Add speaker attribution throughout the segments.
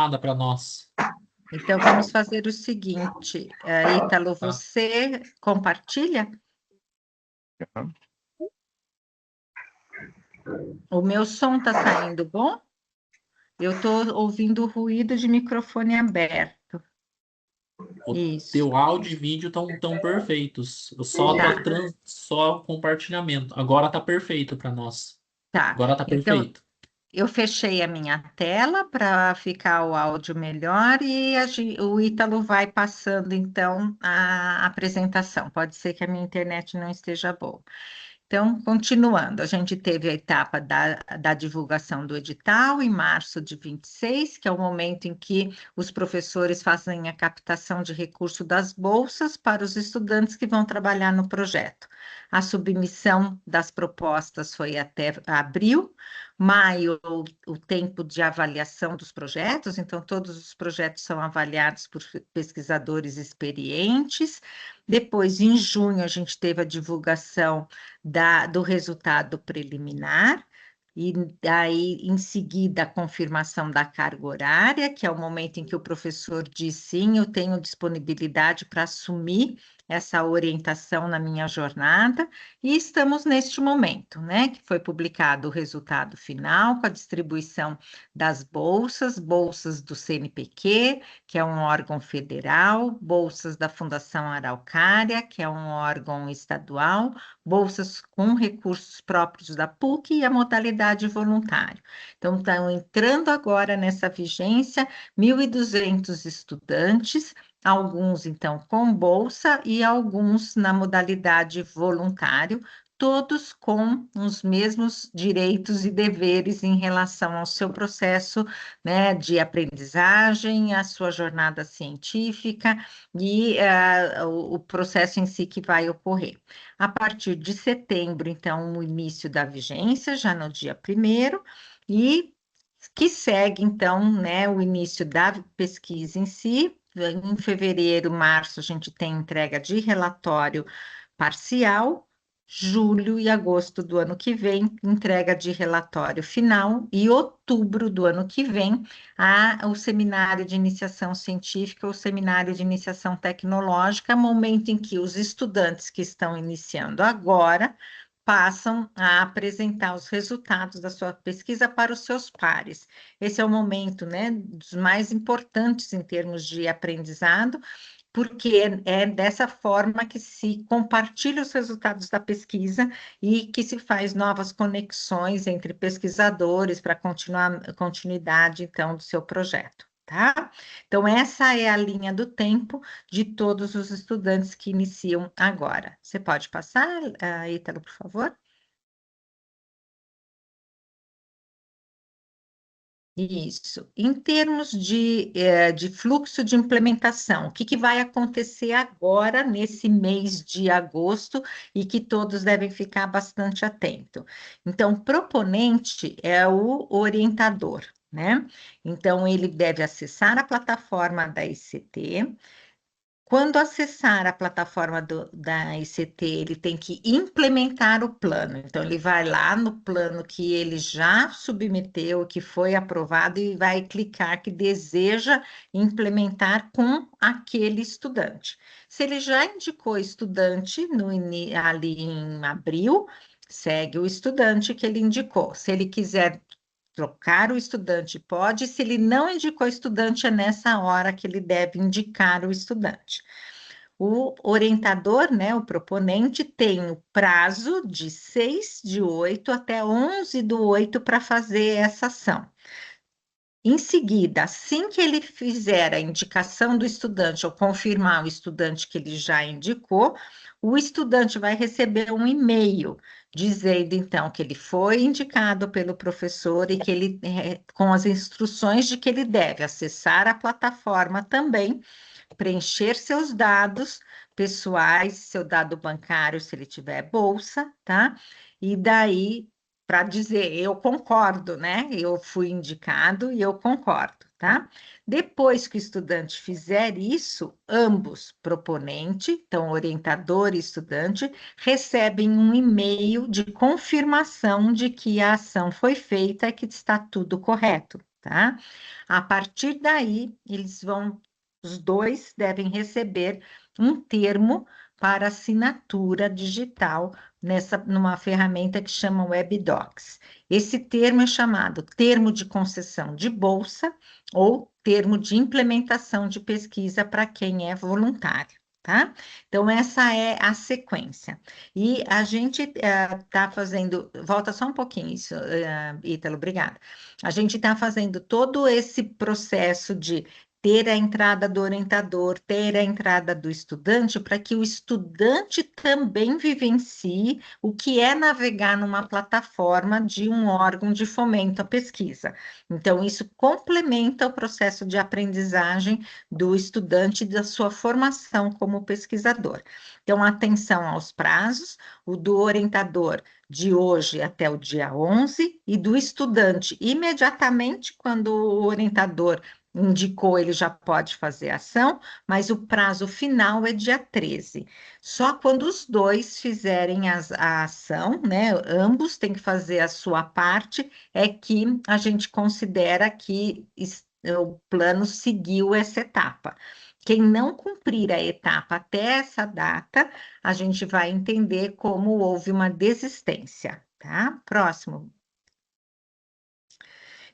Speaker 1: nada para nós.
Speaker 2: Então, vamos fazer o seguinte, Ítalo,
Speaker 1: Tá?
Speaker 2: você compartilha?
Speaker 3: Tá.
Speaker 2: O meu som está saindo bom? Eu estou ouvindo o ruído de microfone aberto.
Speaker 1: O
Speaker 2: Isso,
Speaker 1: teu áudio e vídeo estão tão perfeitos. Só
Speaker 2: tá,
Speaker 1: só compartilhamento. Agora tá perfeito para nós.
Speaker 2: tá.
Speaker 1: Agora tá
Speaker 2: Então,
Speaker 1: perfeito.
Speaker 2: eu fechei a minha tela para ficar o áudio melhor e o Ítalo vai passando, então, a apresentação. Pode ser que a minha internet não esteja boa. Então, continuando, a gente teve a etapa da divulgação do edital em março de 26, que é o momento em que os professores fazem a captação de recurso das bolsas para os estudantes que vão trabalhar no projeto. A submissão das propostas foi até abril, maio, o tempo de avaliação dos projetos, então todos os projetos são avaliados por pesquisadores experientes. Depois, em junho, a gente teve a divulgação do resultado preliminar, e daí, em seguida, a confirmação da carga horária, que é o momento em que o professor diz sim, eu tenho disponibilidade para assumir essa orientação na minha jornada, e estamos neste momento, né, que foi publicado o resultado final, com a distribuição das bolsas, bolsas do CNPq, que é um órgão federal, bolsas da Fundação Araucária, que é um órgão estadual, bolsas com recursos próprios da PUC e a modalidade voluntário. Então, estão entrando agora nessa vigência 1.200 estudantes, alguns, então, com bolsa e alguns na modalidade voluntário, todos com os mesmos direitos e deveres em relação ao seu processo, né, de aprendizagem, a sua jornada científica e o processo em si que vai ocorrer. A partir de setembro, então, o início da vigência, já no dia 1º, e que segue, então, né, o início da pesquisa em si. Em fevereiro, março, a gente tem entrega de relatório parcial, julho e agosto do ano que vem, entrega de relatório final, e outubro do ano que vem, o seminário de iniciação científica, o seminário de iniciação tecnológica, momento em que os estudantes que estão iniciando agora passam a apresentar os resultados da sua pesquisa para os seus pares. Esse é o momento, né, dos mais importantes em termos de aprendizado, porque é dessa forma que se compartilha os resultados da pesquisa e que se faz novas conexões entre pesquisadores para continuidade, então, do seu projeto, tá? Então, essa é a linha do tempo de todos os estudantes que iniciam agora. Você pode passar, Ítalo, por favor? Isso. Em termos de fluxo de implementação, o que vai acontecer agora, nesse mês de agosto, e que todos devem ficar bastante atentos? Então, o proponente é o orientador, né? Então, ele deve acessar a plataforma da ICT. Quando acessar a plataforma da ICT, ele tem que implementar o plano. Então, ele vai lá no plano que ele já submeteu, que foi aprovado, e vai clicar que deseja implementar com aquele estudante. Se ele já indicou estudante ali em abril, segue o estudante que ele indicou. Se ele quiser trocar o estudante, pode. Se ele não indicou estudante, é nessa hora que ele deve indicar o estudante. O orientador, né, o proponente, tem o prazo de 6/8 até 11/8 para fazer essa ação. Em seguida, assim que ele fizer a indicação do estudante ou confirmar o estudante que ele já indicou, o estudante vai receber um e-mail dizendo, então, que ele foi indicado pelo professor e que ele, com as instruções de que ele deve acessar a plataforma também, preencher seus dados pessoais, seu dado bancário, se ele tiver bolsa, tá? E daí, para dizer, eu concordo, né? Eu fui indicado e eu concordo, tá? Depois que o estudante fizer isso, ambos, proponente, então orientador e estudante, recebem um e-mail de confirmação de que a ação foi feita e que está tudo correto. tá? A partir daí, os dois devem receber um termo para assinatura digital numa ferramenta que chama WebDocs. Esse termo é chamado termo de concessão de bolsa ou termo de implementação de pesquisa para quem é voluntário, tá? Então, essa é a sequência. E a gente está fazendo, volta só um pouquinho isso, Ítalo, obrigada. A gente está fazendo todo esse processo de ter a entrada do orientador, ter a entrada do estudante, para que o estudante também vivencie o que é navegar numa plataforma de um órgão de fomento à pesquisa. Então, isso complementa o processo de aprendizagem do estudante e da sua formação como pesquisador. Então, atenção aos prazos, o do orientador de hoje até o dia 11 e do estudante imediatamente quando o orientador indicou, ele já pode fazer ação, mas o prazo final é dia 13. Só quando os dois fizerem a ação, né, ambos têm que fazer a sua parte, é que a gente considera que o plano seguiu essa etapa. Quem não cumprir a etapa até essa data, a gente vai entender como houve uma desistência, tá? Próximo.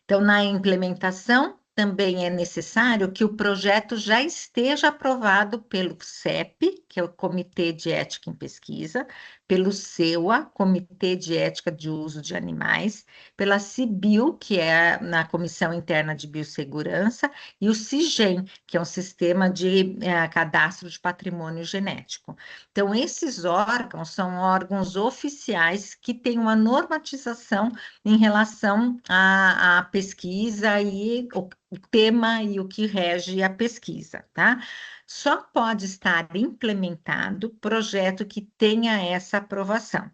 Speaker 2: Então, na implementação, também é necessário que o projeto já esteja aprovado pelo CEP, que é o Comitê de Ética em Pesquisa, pelo CEUA, Comitê de Ética de Uso de Animais, pela CIBIO, que é na Comissão Interna de Biossegurança, e o CIGEM, que é um sistema de cadastro de patrimônio genético. Então, esses órgãos são órgãos oficiais que têm uma normatização em relação à pesquisa e o tema e o que rege a pesquisa, tá? Só pode estar implementado projeto que tenha essa aprovação.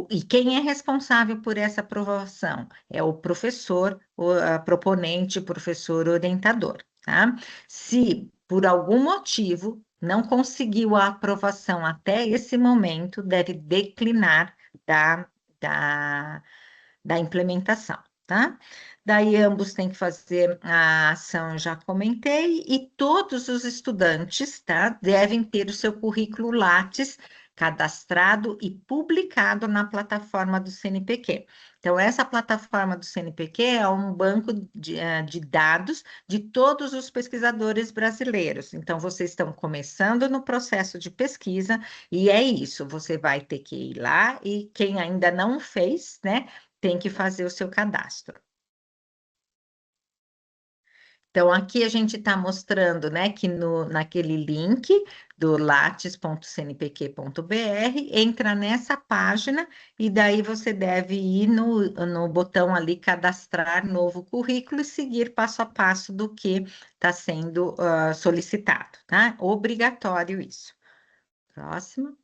Speaker 2: E quem é responsável por essa aprovação? É o professor, a proponente, professor orientador, tá? Se por algum motivo não conseguiu a aprovação até esse momento, deve declinar da implementação, tá? Daí ambos têm que fazer a ação, já comentei, e todos os estudantes, tá, devem ter o seu currículo Lattes cadastrado e publicado na plataforma do CNPq. Então, essa plataforma do CNPq é um banco de dados de todos os pesquisadores brasileiros. Então, vocês estão começando no processo de pesquisa, e é isso, você vai ter que ir lá, e quem ainda não fez, né, tem que fazer o seu cadastro. Então, aqui a gente está mostrando, né, que naquele link do lattes.cnpq.br, entra nessa página e daí você deve ir no botão ali, cadastrar novo currículo e seguir passo a passo do que está sendo solicitado, tá? Obrigatório isso. Próximo.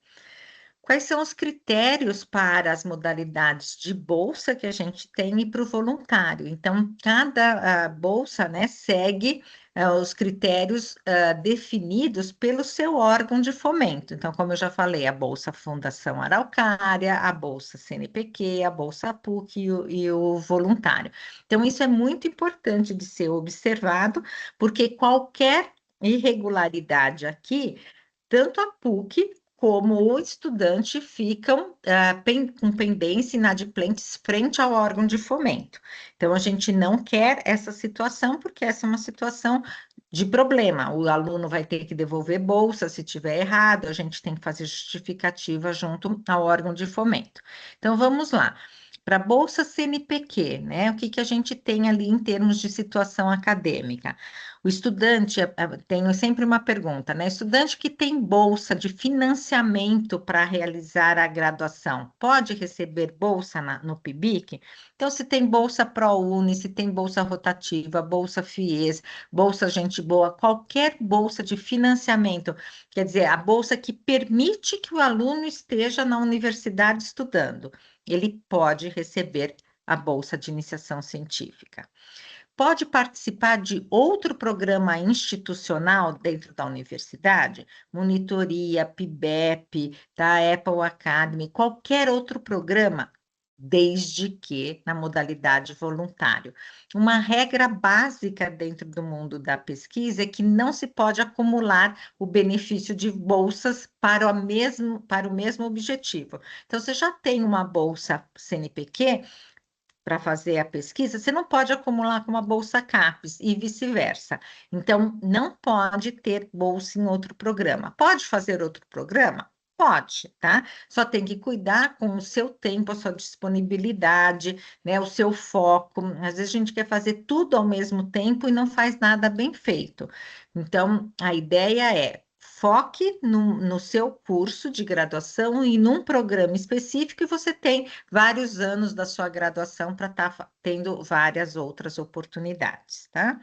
Speaker 2: Quais são os critérios para as modalidades de bolsa que a gente tem e para o voluntário? Então, cada bolsa, né, segue os critérios definidos pelo seu órgão de fomento. Então, como eu já falei, a Bolsa Fundação Araucária, a Bolsa CNPq, a Bolsa PUC e o voluntário. Então, isso é muito importante de ser observado, porque qualquer irregularidade aqui, tanto a PUC como o estudante ficam com pendência inadimplentes frente ao órgão de fomento. Então, a gente não quer essa situação, porque essa é uma situação de problema. O aluno vai ter que devolver bolsa se tiver errado, a gente tem que fazer justificativa junto ao órgão de fomento. Então, vamos lá. Para a Bolsa CNPq, né? O que a gente tem ali em termos de situação acadêmica? O estudante, tenho sempre uma pergunta, né? Estudante que tem bolsa de financiamento para realizar a graduação, pode receber bolsa no PIBIC? Então, se tem bolsa ProUni, se tem bolsa rotativa, bolsa FIES, bolsa Gente Boa, qualquer bolsa de financiamento, quer dizer, a bolsa que permite que o aluno esteja na universidade estudando, ele pode receber a bolsa de iniciação científica. Pode participar de outro programa institucional dentro da universidade? Monitoria, PIBEP, da Apple Academy, qualquer outro programa? desde que na modalidade voluntário. Uma regra básica dentro do mundo da pesquisa é que não se pode acumular o benefício de bolsas para o mesmo objetivo. Então, você já tem uma bolsa CNPq para fazer a pesquisa, você não pode acumular com uma bolsa CAPES e vice-versa. Então, não pode ter bolsa em outro programa. Pode fazer outro programa? Pode, tá? Só tem que cuidar com o seu tempo, a sua disponibilidade, né, o seu foco. Às vezes a gente quer fazer tudo ao mesmo tempo e não faz nada bem feito. Então, a ideia é foque no seu curso de graduação e num programa específico e você tem vários anos da sua graduação para estar tendo várias outras oportunidades, tá?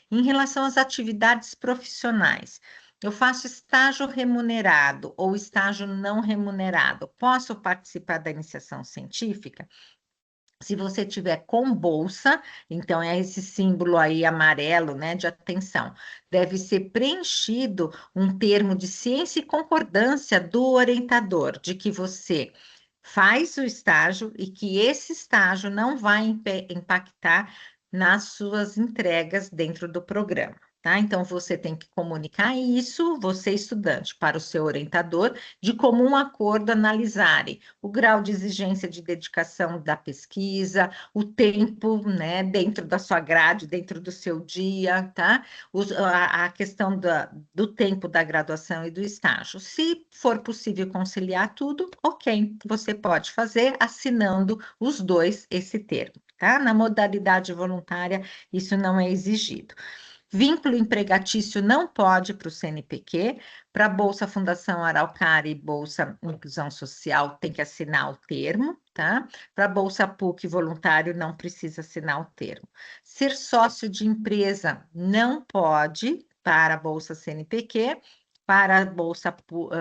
Speaker 2: Em relação às atividades profissionais, eu faço estágio remunerado ou estágio não remunerado. Posso participar da iniciação científica? Se você tiver com bolsa, então é esse símbolo aí amarelo, né, de atenção. Deve ser preenchido um termo de ciência e concordância do orientador, de que você faz o estágio e que esse estágio não vai impactar nas suas entregas dentro do programa. Tá? Então, você tem que comunicar isso, você estudante, para o seu orientador, de comum acordo analisarem o grau de exigência de dedicação da pesquisa, o tempo, né, dentro da sua grade, dentro do seu dia, tá? A questão do tempo da graduação e do estágio. Se for possível conciliar tudo, ok, você pode fazer assinando os dois esse termo, tá? Na modalidade voluntária, isso não é exigido. Vínculo empregatício não pode para o CNPq, para a Bolsa Fundação Araucária e Bolsa Inclusão Social tem que assinar o termo, tá? Para a Bolsa PUC voluntário não precisa assinar o termo. Ser sócio de empresa não pode para a Bolsa CNPq, para a Bolsa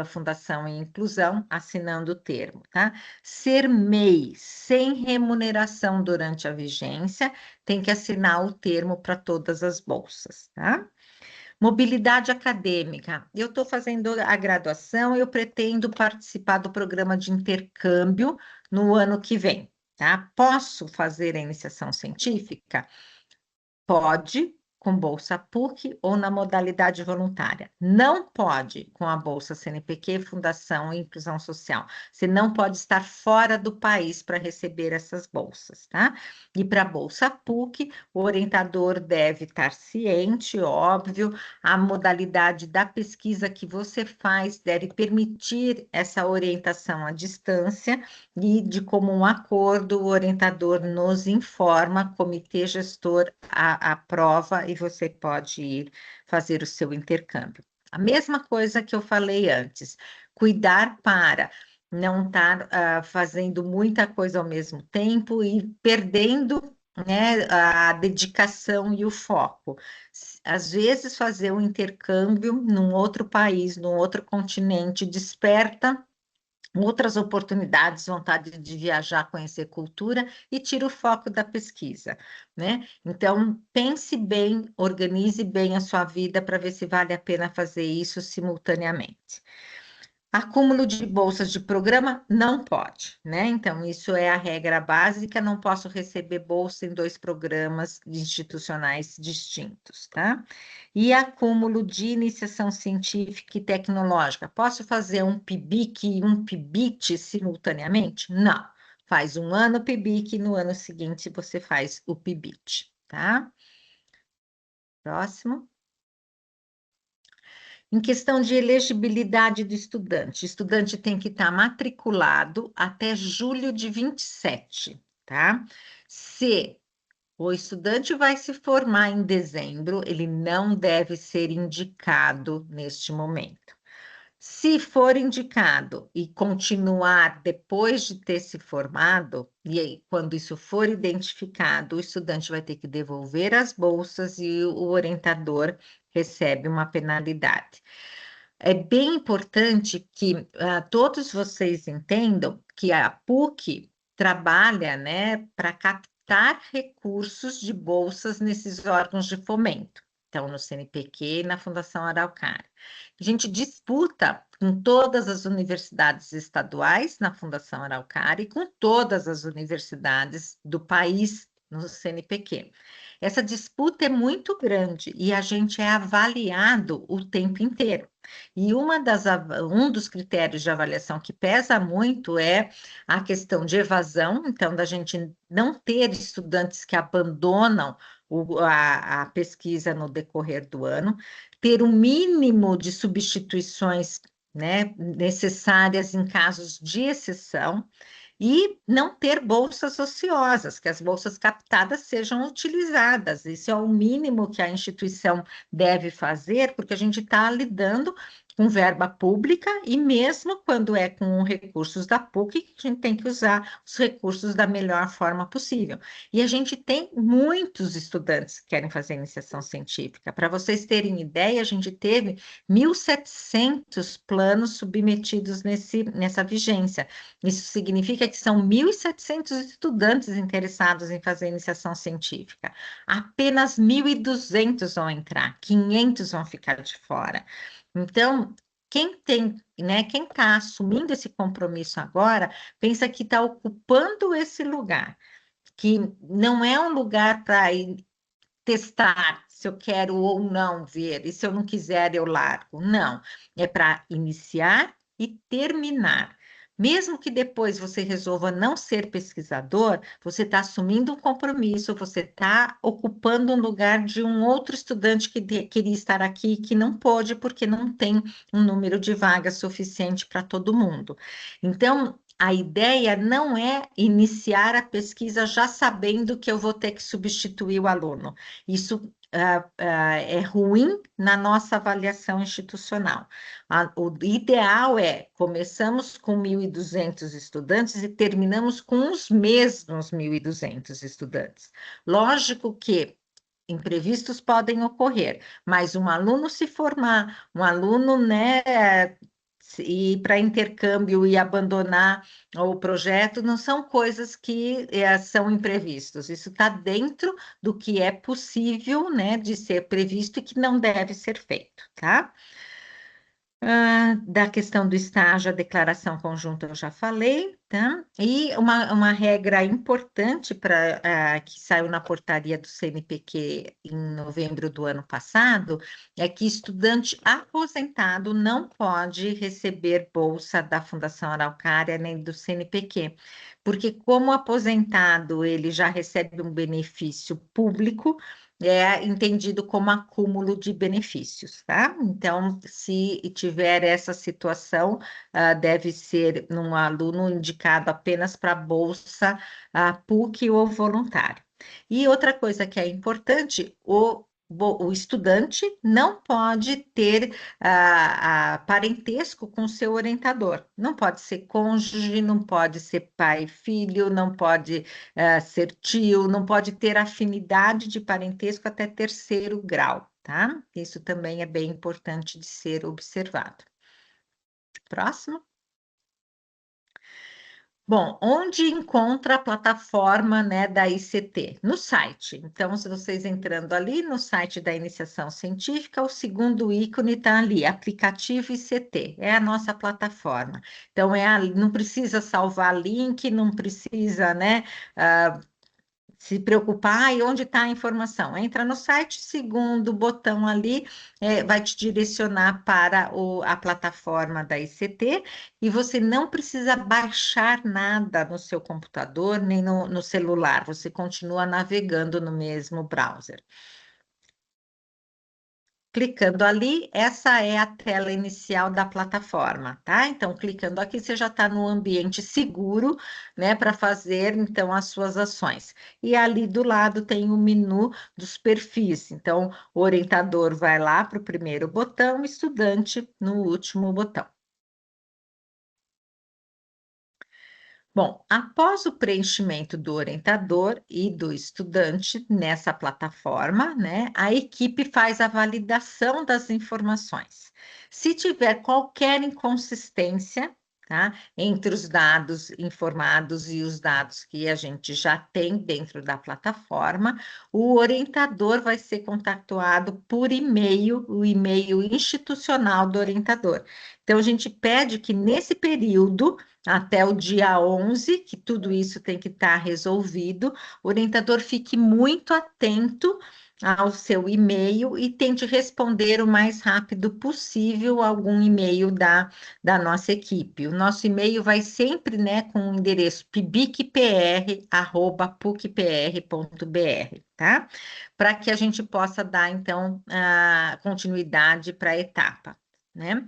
Speaker 2: Fundação e Inclusão, assinando o termo, tá? Ser MEI sem remuneração durante a vigência, tem que assinar o termo para todas as bolsas, tá? Mobilidade acadêmica. Eu estou fazendo a graduação, eu pretendo participar do programa de intercâmbio no ano que vem, tá? Posso fazer a iniciação científica? Pode, com bolsa PUC ou na modalidade voluntária. Não pode com a bolsa CNPq, Fundação e Inclusão Social. Você não pode estar fora do país para receber essas bolsas, tá? E para a bolsa PUC, o orientador deve estar ciente, óbvio, a modalidade da pesquisa que você faz deve permitir essa orientação à distância e, de comum acordo, o orientador nos informa, comitê gestor aprova e você pode ir fazer o seu intercâmbio. A mesma coisa que eu falei antes, cuidar para não estar fazendo muita coisa ao mesmo tempo e perdendo, né, a dedicação e o foco. Às vezes, fazer um intercâmbio num outro país, num outro continente, desperta outras oportunidades, vontade de viajar, conhecer cultura e tira o foco da pesquisa, né? Então, pense bem, organize bem a sua vida para ver se vale a pena fazer isso simultaneamente. Acúmulo de bolsas de programa não pode, né? Então, isso é a regra básica, não posso receber bolsa em 2 programas institucionais distintos, tá? E acúmulo de iniciação científica e tecnológica. Posso fazer um PIBIC e um PIBIT simultaneamente? Não. Faz um ano PIBIC e no ano seguinte você faz o PIBIT, tá? Próximo. Em questão de elegibilidade do estudante, o estudante tem que estar matriculado até julho de 27, tá? Se o estudante vai se formar em dezembro, ele não deve ser indicado neste momento. Se for indicado e continuar depois de ter se formado, e aí, quando isso for identificado, o estudante vai ter que devolver as bolsas e o orientador recebe uma penalidade. É bem importante que todos vocês entendam que a PUC trabalha, né, para captar recursos de bolsas nesses órgãos de fomento. então no CNPq e na Fundação Araucária. A gente disputa com todas as universidades estaduais na Fundação Araucária e com todas as universidades do país no CNPq. Essa disputa é muito grande e a gente é avaliado o tempo inteiro. E um dos critérios de avaliação que pesa muito é a questão de evasão, então, da gente não ter estudantes que abandonam a pesquisa no decorrer do ano, ter o mínimo de substituições, né, necessárias em casos de exceção, e não ter bolsas ociosas, que as bolsas captadas sejam utilizadas. Isso é o mínimo que a instituição deve fazer, porque a gente está lidando com verba pública e mesmo quando é com recursos da PUC, a gente tem que usar os recursos da melhor forma possível. E a gente tem muitos estudantes que querem fazer iniciação científica. Para vocês terem ideia, a gente teve 1.700 planos submetidos nessa vigência. Isso significa que são 1.700 estudantes interessados em fazer iniciação científica. Apenas 1.200 vão entrar, 500 vão ficar de fora. Então, quem tem, né, quem está assumindo esse compromisso agora, pensa que está ocupando esse lugar, que não é um lugar para testar se eu quero ou não ver, e se eu não quiser eu largo. Não, é para iniciar e terminar. Mesmo que depois você resolva não ser pesquisador, você está assumindo um compromisso, você está ocupando um lugar de um outro estudante que queria estar aqui e que não pôde porque não tem um número de vagas suficiente para todo mundo. Então, a ideia não é iniciar a pesquisa já sabendo que eu vou ter que substituir o aluno. Isso é ruim na nossa avaliação institucional. O ideal é, começamos com 1.200 estudantes e terminamos com os mesmos 1.200 estudantes. Lógico que imprevistos podem ocorrer, mas um aluno se formar, um aluno, né, ir para intercâmbio e abandonar o projeto, não são coisas que são imprevistos. Isso está dentro do que é possível, né, de ser previsto e que não deve ser feito, tá? Da questão do estágio, a declaração conjunta eu já falei, tá? E uma regra importante que saiu na portaria do CNPq em novembro do ano passado é que estudante aposentado não pode receber bolsa da Fundação Araucária nem do CNPq, porque como aposentado ele já recebe um benefício público, é entendido como acúmulo de benefícios, tá? Então, se tiver essa situação, deve ser um aluno indicado apenas para bolsa PUC ou voluntário. E outra coisa que é importante, o estudante não pode ter parentesco com seu orientador. Não pode ser cônjuge, não pode ser pai e filho, não pode ser tio, não pode ter afinidade de parentesco até terceiro grau, tá? Isso também é bem importante de ser observado. Próximo. Bom, onde encontra a plataforma, né, da ICT? No site. Então, se vocês entrando ali no site da Iniciação Científica, o segundo ícone está ali, aplicativo ICT, é a nossa plataforma. Então, não precisa salvar link, não precisa, né, se preocupar, e onde está a informação? Entra no site, segundo botão ali, vai te direcionar para a plataforma da ICT, e você não precisa baixar nada no seu computador, nem no celular, você continua navegando no mesmo browser. Clicando ali, essa é a tela inicial da plataforma, tá? Então, clicando aqui, você já está no ambiente seguro, né, para fazer, então, as suas ações. E ali do lado tem o menu dos perfis. Então, o orientador vai lá para o primeiro botão, o estudante no último botão. Bom, após o preenchimento do orientador e do estudante nessa plataforma, né, a equipe faz a validação das informações. Se tiver qualquer inconsistência, tá? Entre os dados informados e os dados que a gente já tem dentro da plataforma, o orientador vai ser contactado por e-mail, o e-mail institucional do orientador. Então, a gente pede que nesse período, até o dia 11, que tudo isso tem que estar resolvido, o orientador fique muito atento ao seu e-mail e tente responder o mais rápido possível algum e-mail da nossa equipe. O nosso e-mail vai sempre, né, com o endereço pibicpr@pucpr.br, tá? Para que a gente possa dar, então, a continuidade para a etapa, né?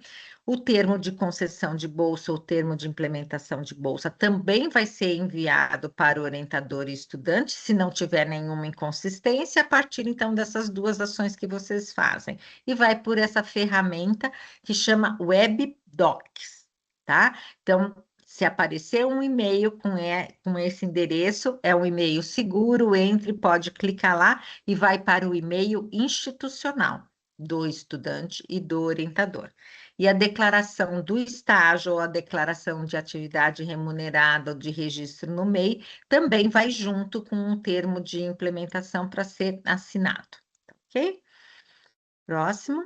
Speaker 2: O termo de concessão de bolsa ou termo de implementação de bolsa também vai ser enviado para o orientador e estudante, se não tiver nenhuma inconsistência, a partir, então, dessas duas ações que vocês fazem. E vai por essa ferramenta que chama WebDocs, tá? Então, se aparecer um e-mail com esse endereço, é um e-mail seguro, entre, pode clicar lá e vai para o e-mail institucional do estudante e do orientador. E a declaração do estágio ou a declaração de atividade remunerada ou de registro no MEI também vai junto com um termo de implementação para ser assinado, ok? Próximo.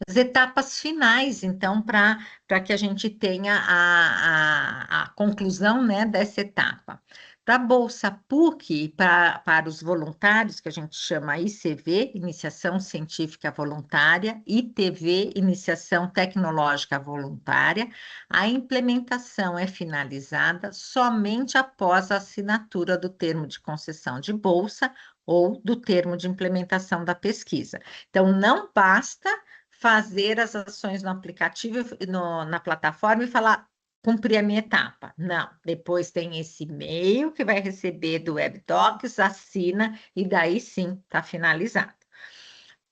Speaker 2: As etapas finais, então, para que a gente tenha a conclusão, né, dessa etapa. Para a Bolsa PUC, para os voluntários, que a gente chama ICV, Iniciação Científica Voluntária, ITV, Iniciação Tecnológica Voluntária, a implementação é finalizada somente após a assinatura do termo de concessão de bolsa ou do termo de implementação da pesquisa. Então, não basta fazer as ações no aplicativo, na plataforma e falar, cumprir a minha etapa. Não, depois tem esse e-mail que vai receber do WebDocs, assina e daí sim está finalizado.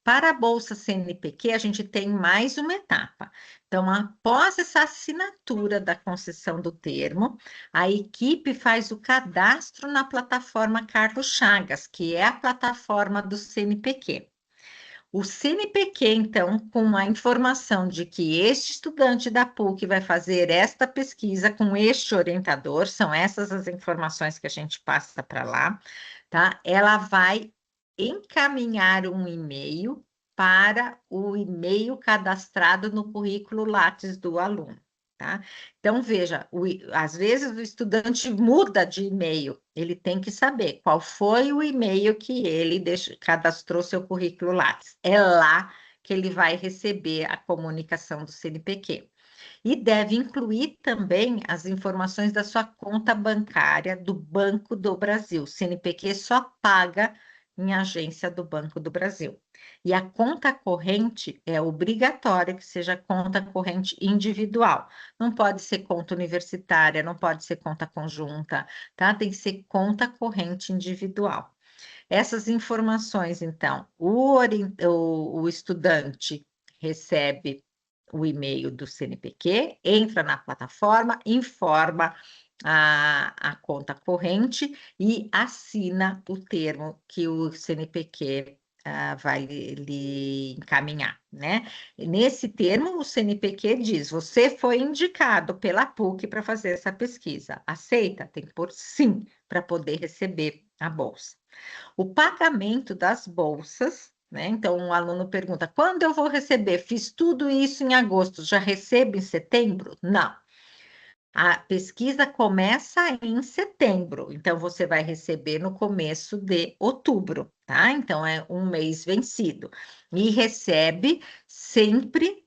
Speaker 2: Para a Bolsa CNPq, a gente tem mais uma etapa. Então, após essa assinatura da concessão do termo, a equipe faz o cadastro na plataforma Carlos Chagas, que é a plataforma do CNPq. O CNPq, então, com a informação de que este estudante da PUC vai fazer esta pesquisa com este orientador, são essas as informações que a gente passa para lá, tá? Ela vai encaminhar um e-mail para o e-mail cadastrado no currículo Lattes do aluno. Tá? Então, veja, às vezes o estudante muda de e-mail, ele tem que saber qual foi o e-mail que ele cadastrou seu currículo Lattes. É lá que ele vai receber a comunicação do CNPq. E deve incluir também as informações da sua conta bancária do Banco do Brasil. O CNPq só paga em agência do Banco do Brasil. E a conta corrente é obrigatório que seja conta corrente individual. Não pode ser conta universitária, não pode ser conta conjunta, tá? Tem que ser conta corrente individual. Essas informações, então, o estudante recebe o e-mail do CNPq, entra na plataforma, informa a conta corrente e assina o termo que o CNPq vai lhe encaminhar, né? Nesse termo, o CNPq diz, você foi indicado pela PUC para fazer essa pesquisa. Aceita? Tem que pôr sim para poder receber a bolsa. O pagamento das bolsas, né? Então, um aluno pergunta, quando eu vou receber? Fiz tudo isso em agosto, já recebo em setembro? Não. A pesquisa começa em setembro, então você vai receber no começo de outubro, tá? Então, é um mês vencido. E recebe sempre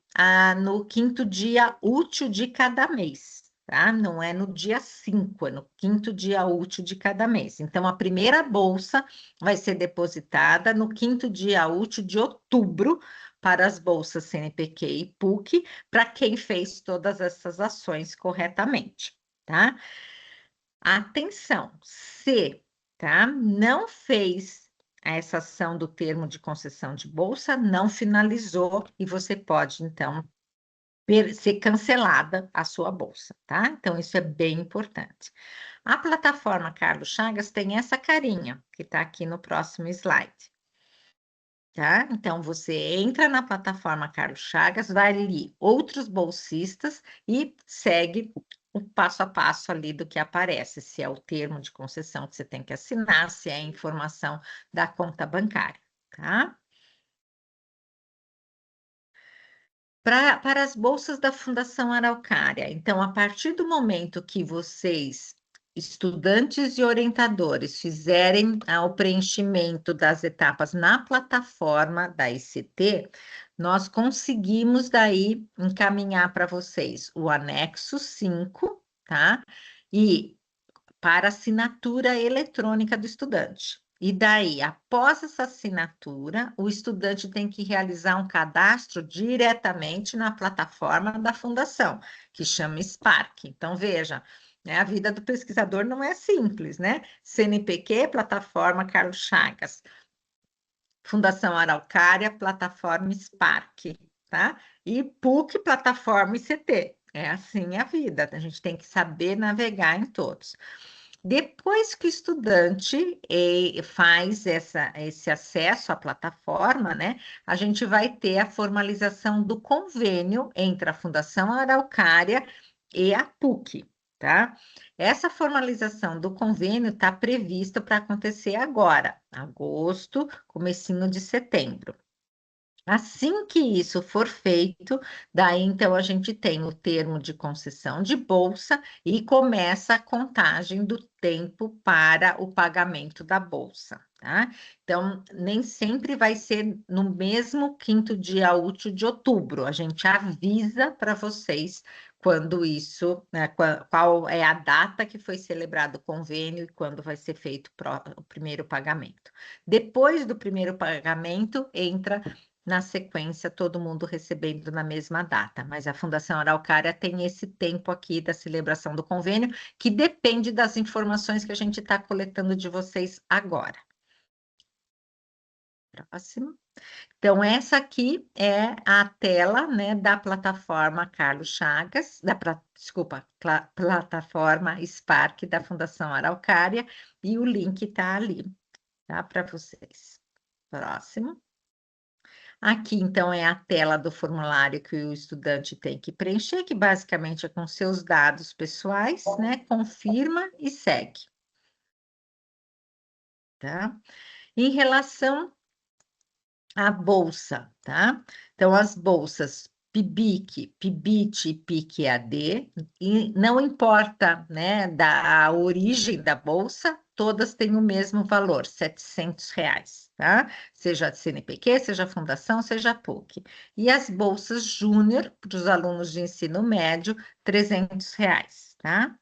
Speaker 2: no quinto dia útil de cada mês, tá? Não é no dia 5, é no quinto dia útil de cada mês. Então, a primeira bolsa vai ser depositada no quinto dia útil de outubro para as bolsas CNPq e PUC, para quem fez todas essas ações corretamente, tá? Atenção, se, tá, não fez essa ação do termo de concessão de bolsa, não finalizou e você pode, então, ser cancelada a sua bolsa, tá? Então, isso é bem importante. A plataforma Carlos Chagas tem essa carinha, que está aqui no próximo slide. tá? Então, você entra na plataforma Carlos Chagas, vai ali outros bolsistas e segue o passo a passo ali do que aparece, se é o termo de concessão que você tem que assinar, se é a informação da conta bancária, tá? Para as bolsas da Fundação Araucária, então, a partir do momento que vocês, estudantes e orientadores, fizerem o preenchimento das etapas na plataforma da ICT, nós conseguimos daí encaminhar para vocês o anexo 5, tá? E para assinatura eletrônica do estudante. E daí, após essa assinatura, o estudante tem que realizar um cadastro diretamente na plataforma da fundação, que chama Spark. Então, veja, né, a vida do pesquisador não é simples, né? CNPq, plataforma Carlos Chagas. Fundação Araucária, plataforma Spark, tá? E PUC, plataforma ICT. É assim a vida, a gente tem que saber navegar em todos. Depois que o estudante faz esse acesso à plataforma, né, a gente vai ter a formalização do convênio entre a Fundação Araucária e a PUC, tá? Essa formalização do convênio está prevista para acontecer agora, agosto, comecinho de setembro. Assim que isso for feito, daí então a gente tem o termo de concessão de bolsa e começa a contagem do tempo para o pagamento da bolsa, tá? Então, nem sempre vai ser no mesmo quinto dia útil de outubro, a gente avisa para vocês quando isso, né, qual é a data que foi celebrado o convênio e quando vai ser feito o primeiro pagamento. Depois do primeiro pagamento, entra na sequência, todo mundo recebendo na mesma data. Mas a Fundação Araucária tem esse tempo aqui da celebração do convênio, que depende das informações que a gente está coletando de vocês agora. Próximo. Então, essa aqui é a tela, né, da plataforma Carlos Chagas, desculpa, plataforma Spark da Fundação Araucária, e o link está ali, tá, para vocês. Próximo. Aqui, então, é a tela do formulário que o estudante tem que preencher, que basicamente é com seus dados pessoais, né? Confirma e segue. Tá? Em relação à bolsa, tá? Então, as bolsas PIBIC, PIBIT e PIC-EAD, e não importa, né, da origem da bolsa, todas têm o mesmo valor, R$ 700, tá? Seja CNPq, seja fundação, seja PUC. E as bolsas júnior, para os alunos de ensino médio, R$ 300, tá?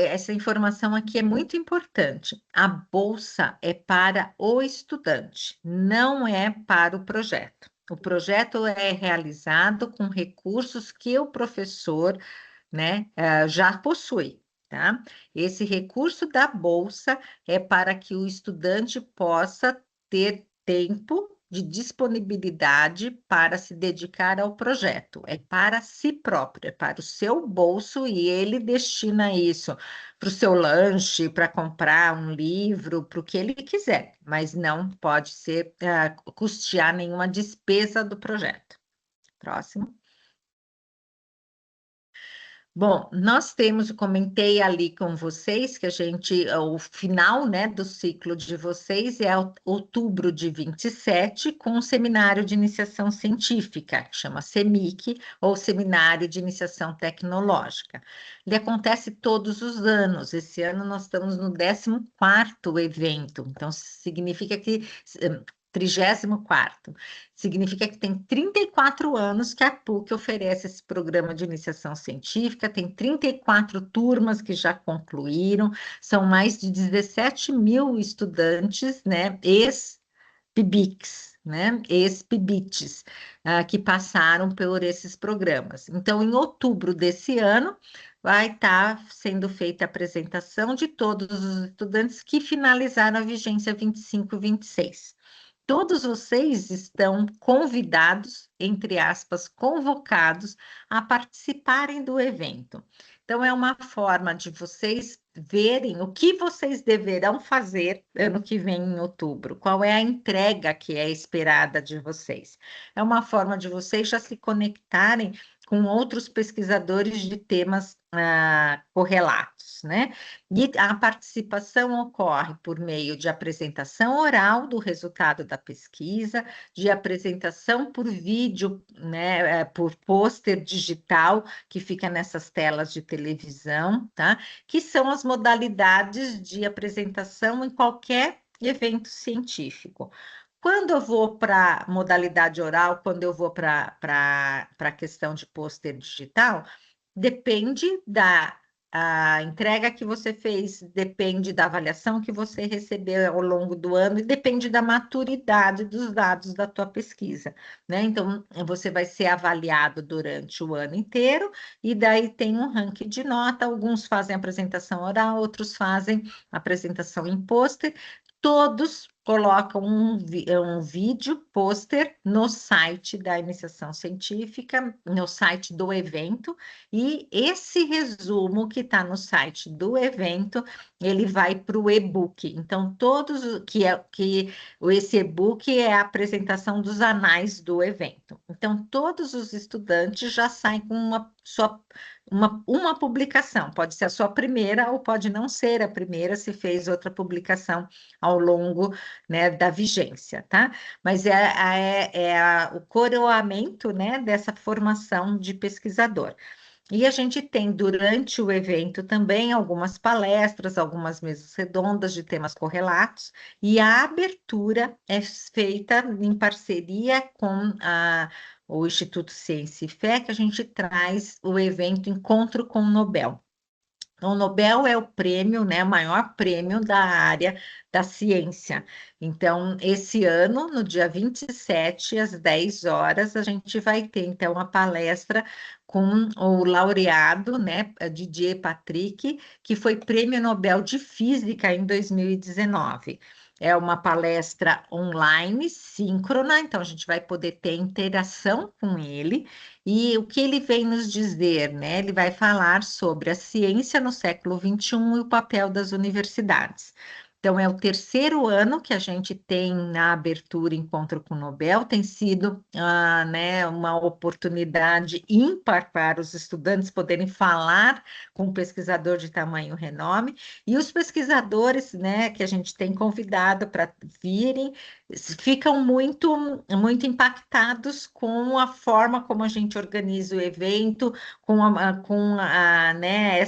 Speaker 2: Essa informação aqui é muito importante. A bolsa é para o estudante, não é para o projeto. O projeto é realizado com recursos que o professor, né, já possui, tá? Esse recurso da bolsa é para que o estudante possa ter tempo de disponibilidade para se dedicar ao projeto. É para si próprio, é para o seu bolso e ele destina isso para o seu lanche, para comprar um livro, para o que ele quiser, mas não pode ser custear nenhuma despesa do projeto. Próximo. Bom, nós temos, eu comentei ali com vocês que o final, né, do ciclo de vocês é outubro de 27, com um seminário de iniciação científica, que chama CEMIC, ou Seminário de Iniciação Tecnológica. Ele acontece todos os anos, esse ano nós estamos no 14º evento, então significa que 34º. Significa que tem 34 anos que a PUC oferece esse programa de iniciação científica, tem 34 turmas que já concluíram, são mais de 17 mil estudantes, né, ex-PIBICs, né, ex-PIBITs, que passaram por esses programas. Então, em outubro desse ano, vai estar sendo feita a apresentação de todos os estudantes que finalizaram a vigência 25-26. Todos vocês estão convidados, entre aspas, convocados a participarem do evento. Então, é uma forma de vocês verem o que vocês deverão fazer ano que vem, em outubro, qual é a entrega que é esperada de vocês. É uma forma de vocês já se conectarem com outros pesquisadores de temas correlatos, né? E a participação ocorre por meio de apresentação oral do resultado da pesquisa, de apresentação por vídeo, né, por pôster digital, que fica nessas telas de televisão, tá? Que são as modalidades de apresentação em qualquer evento científico. Quando eu vou para modalidade oral, quando eu vou para a questão de pôster digital, depende a entrega que você fez, depende da avaliação que você recebeu ao longo do ano e depende da maturidade dos dados da tua pesquisa, né? Então, você vai ser avaliado durante o ano inteiro e daí tem um ranking de nota, alguns fazem apresentação oral, outros fazem apresentação em pôster, todos colocam um vídeo pôster no site da iniciação científica, no site do evento, e esse resumo que está no site do evento, ele vai para o e-book. Então, esse e-book é a apresentação dos anais do evento. Então, todos os estudantes já saem com uma publicação, pode ser a sua primeira ou pode não ser a primeira, se fez outra publicação ao longo, né, da vigência, tá? Mas o coroamento, né, dessa formação de pesquisador. E a gente tem, durante o evento, também algumas palestras, algumas mesas redondas de temas correlatos, e a abertura é feita em parceria com o Instituto Ciência e Fé, que a gente traz o evento Encontro com o Nobel. Então, o Nobel é o prêmio, né, o maior prêmio da área da ciência. Então, esse ano, no dia 27, às 10 horas, a gente vai ter, então, uma palestra com o laureado, né, Didier Patrick, que foi Prêmio Nobel de Física em 2019. É uma palestra online, síncrona, então a gente vai poder ter interação com ele. E o que ele vem nos dizer, né? Ele vai falar sobre a ciência no século XXI e o papel das universidades. Então, é o terceiro ano que a gente tem na abertura Encontro com o Nobel, tem sido né, uma oportunidade ímpar para os estudantes poderem falar com um pesquisador de tamanho renome, e os pesquisadores, né, que a gente tem convidado para virem, ficam muito, muito impactados com a forma como a gente organiza o evento, né,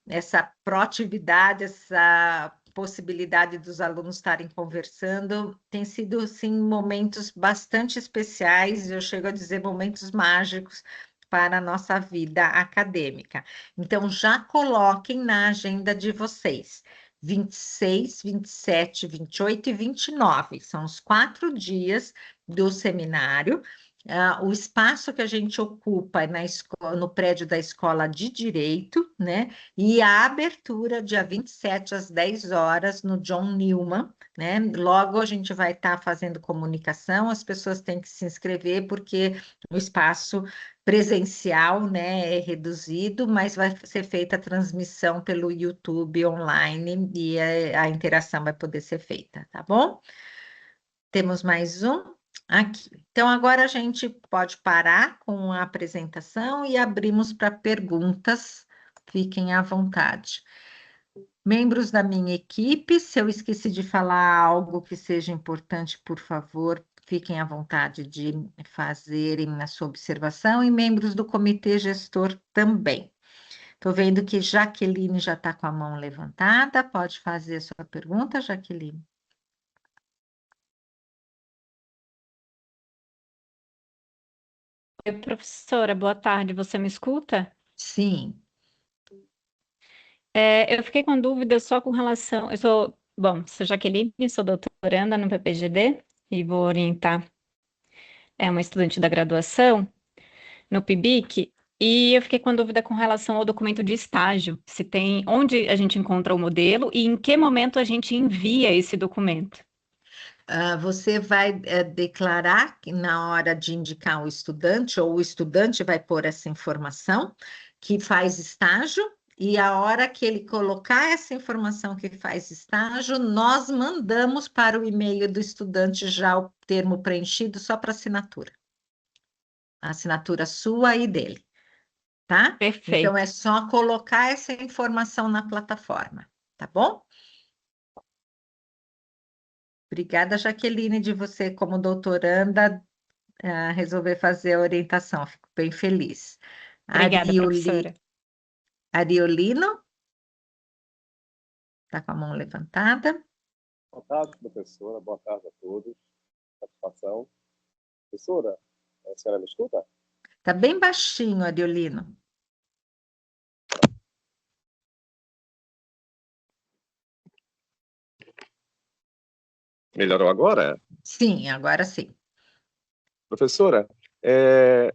Speaker 2: essa proatividade, essa possibilidade dos alunos estarem conversando. Tem sido, sim, momentos bastante especiais, eu chego a dizer momentos mágicos para a nossa vida acadêmica. Então, já coloquem na agenda de vocês. 26, 27, 28 e 29, são os 4 dias do seminário. O espaço que a gente ocupa é no prédio da Escola de Direito, né? E a abertura, dia 27, às 10 horas, no John Newman, né? Logo a gente vai estar fazendo comunicação, as pessoas têm que se inscrever, porque o espaço presencial, né, é reduzido, mas vai ser feita a transmissão pelo YouTube online e a interação vai poder ser feita, tá bom? Temos mais um aqui. Então, agora a gente pode parar com a apresentação e abrimos para perguntas. Fiquem à vontade. Membros da minha equipe, se eu esqueci de falar algo que seja importante, por favor, fiquem à vontade de fazerem a sua observação, e membros do comitê gestor também. Estou vendo que Jaqueline já está com a mão levantada, pode fazer a sua pergunta, Jaqueline.
Speaker 4: Oi, professora, boa tarde. Você me escuta?
Speaker 2: Sim.
Speaker 4: Eu fiquei com dúvida só com relação. Sou Jaqueline, sou doutoranda no PPGD e vou orientar uma estudante da graduação no PIBIC. E eu fiquei com dúvida com relação ao documento de estágio, se tem onde a gente encontra o modelo e em que momento a gente envia esse documento.
Speaker 2: Você vai declarar que na hora de indicar o estudante, ou o estudante vai pôr essa informação, que faz estágio, e a hora que ele colocar essa informação que faz estágio, nós mandamos para o e-mail do estudante já o termo preenchido só para assinatura. A assinatura sua e dele, tá?
Speaker 4: Perfeito.
Speaker 2: Então, é só colocar essa informação na plataforma, tá bom? Obrigada, Jaqueline, de você, como doutoranda, resolver fazer a orientação. Fico bem feliz.
Speaker 4: Obrigada, professora.
Speaker 2: Ariolino? Está com a mão levantada.
Speaker 5: Boa tarde, professora. Boa tarde a todos. Satisfação. Professora, a senhora me escuta?
Speaker 2: Está bem baixinho, Ariolino.
Speaker 5: Melhorou agora?
Speaker 2: Sim, agora sim.
Speaker 5: Professora,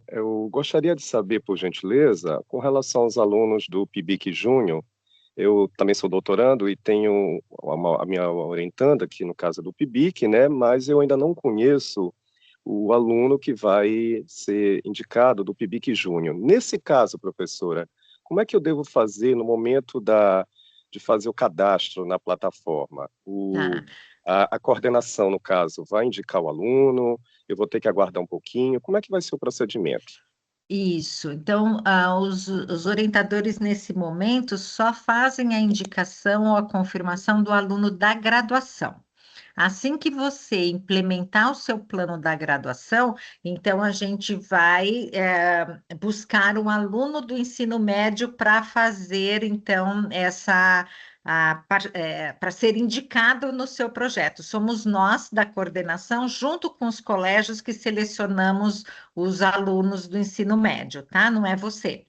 Speaker 5: eu gostaria de saber, por gentileza, com relação aos alunos do PIBIC Júnior, eu também sou doutorando e tenho a minha orientanda, aqui no caso do PIBIC, né? Mas eu ainda não conheço o aluno que vai ser indicado do PIBIC Júnior. Nesse caso, professora, como é que eu devo fazer no momento de fazer o cadastro na plataforma?
Speaker 2: Tá.
Speaker 5: A coordenação, no caso, vai indicar o aluno? Eu vou ter que aguardar um pouquinho? Como é que vai ser o procedimento?
Speaker 2: Isso. Então, os orientadores, nesse momento, só fazem a indicação ou a confirmação do aluno da graduação. Assim que você implementar o seu plano da graduação, então a gente vai buscar um aluno do ensino médio para fazer, então, para ser indicado no seu projeto. Somos nós da coordenação, junto com os colégios, que selecionamos os alunos do ensino médio, tá? Não é você.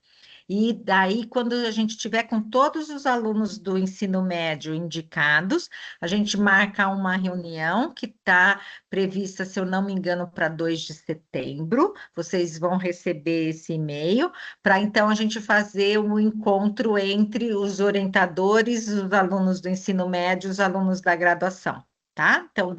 Speaker 2: E daí, quando a gente tiver com todos os alunos do ensino médio indicados, a gente marca uma reunião que está prevista, se eu não me engano, para 2 de setembro. Vocês vão receber esse e-mail, para então a gente fazer um encontro entre os orientadores, os alunos do ensino médio e os alunos da graduação, tá? Então,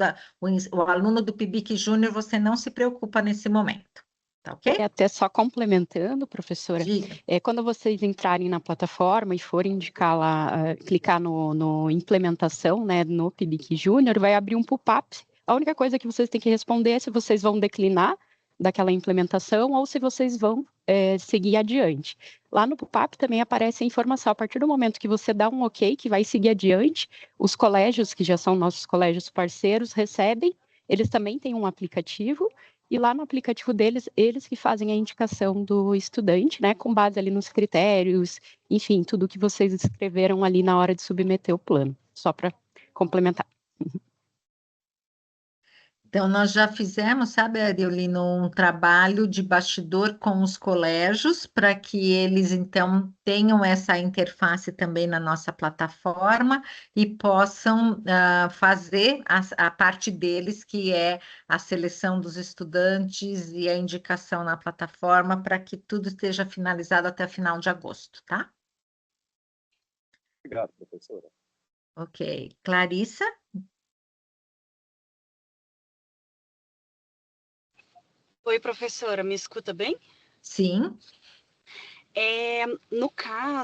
Speaker 2: o aluno do PIBIC Júnior, você não se preocupa nesse momento. Tá ok?
Speaker 6: Até só complementando, professora,
Speaker 2: Diga.
Speaker 6: quando vocês entrarem na plataforma e forem indicar lá, clicar no implementação, né, no PIBIC Júnior, vai abrir um pop-up. A única coisa que vocês têm que responder é se vocês vão declinar daquela implementação ou se vocês vão seguir adiante. Lá no pop-up também aparece a informação. A partir do momento que você dá um ok, que vai seguir adiante, os colégios, que já são nossos colégios parceiros, recebem. Eles também têm um aplicativo. E lá no aplicativo deles, eles que fazem a indicação do estudante, né, com base ali nos critérios, enfim, tudo que vocês escreveram ali na hora de submeter o plano, só para complementar.
Speaker 2: Então, nós já fizemos, sabe, Ariolino, um trabalho de bastidor com os colégios, para que eles, então, tenham essa interface também na nossa plataforma e possam fazer a parte deles, que é a seleção dos estudantes e a indicação na plataforma, para que tudo esteja finalizado até final de agosto, tá?
Speaker 5: Obrigado, professora.
Speaker 2: Ok. Clarissa?
Speaker 7: Oi, professora, me escuta bem?
Speaker 2: Sim.